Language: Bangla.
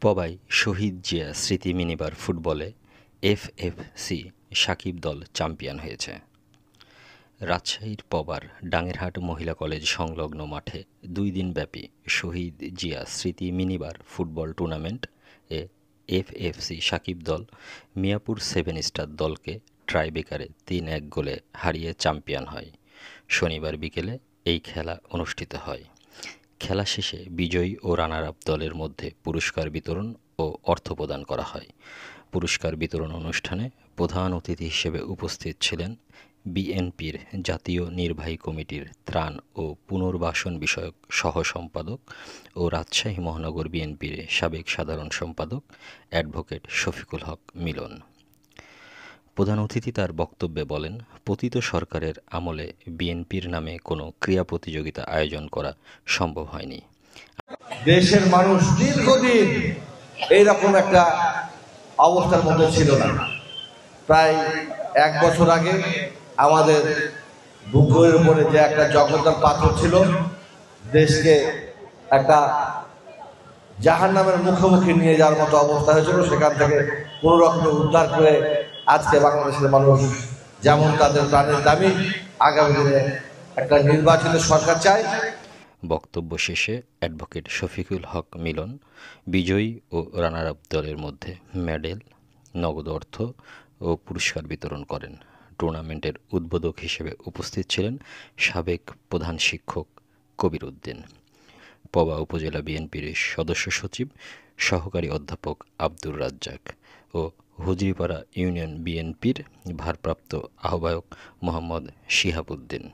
পবায় শহীদ জিয়া স্মৃতি মিনিবার ফুটবলে এফএফসি সাকিব দল চ্যাম্পিয়ন হয়েছে। রাজশাহীর পবার ডাঙ্গেরহাট মহিলা কলেজ সংলগ্ন মাঠে ২ দিনব্যাপী শহীদ জিয়া স্মৃতি মিনিবার ফুটবল টুর্নামেন্ট এ এফএফসি সাকিব দল মিয়াপুর 7 স্টার দলকে টাইব্রেকারে ৩-১ গোলে হারিয়ে চ্যাম্পিয়ন হয়। শনিবার বিকেলে এই খেলা অনুষ্ঠিত হয়। খেলা শেষে বিজয়ী ও রানার আপ দলের মধ্যে পুরস্কার বিতরণ ও অর্থ প্রদান করা হয়। পুরস্কার বিতরণ অনুষ্ঠানে প্রধান অতিথি হিসেবে উপস্থিত ছিলেন বিএনপির জাতীয় নির্বাহী কমিটির ত্রাণ ও পুনর্বাসন বিষয়ক সহ সম্পাদক ও রাজশাহী মহানগর বিএনপির সাবেক সাধারণ সম্পাদক অ্যাডভোকেট শফিকুল হক মিলন। প্রধান অতিথি তার বক্তব্যে বলেন, পতিত সরকারের আমলে বিএনপির নামে কোনো ক্রীড়া প্রতিযোগিতা আয়োজন করা সম্ভব হয়নি। দেশের মানুষ দীর্ঘদিন এইরকম একটা অবস্থার মধ্যে ছিল না। প্রায় 1 বছর আগে আমাদের বুকের উপরে যে একটা জগদ্দল পাথর ছিল, দেশকে একটা জাহান্নামের মুখোমুখি নিয়ে যাওয়ার মতো অবস্থা হয়েছিল, সেখান থেকে কোনো রকমে উদ্ধার করে আজকে বাংলাদেশের মানুষ যেমন তাদের প্রাণের দাবি, আগামী দিনে একটা নির্বাচিত সরকার চায়। বক্তব্য শেষে অ্যাডভোকেট শফিকুল হক মিলন বিজয়ী ও রানার আপ দলের মধ্যে মেডেল, নগদ অর্থ ও পুরস্কার বিতরণ করেন। টুর্নামেন্টের উদ্বোধক হিসেবে উপস্থিত ছিলেন সাবেক প্রধান শিক্ষক কবির উদ্দিন, পবা উপজেলা বিএনপির সদস্য সচিব সহকারী অধ্যাপক আব্দুর রাজ্জাক ও হুজরিপাড়া ইউনিয়ন বিএনপির ভারপ্রাপ্ত আহ্বায়ক মোহাম্মদ শিহাব উদ্দিন।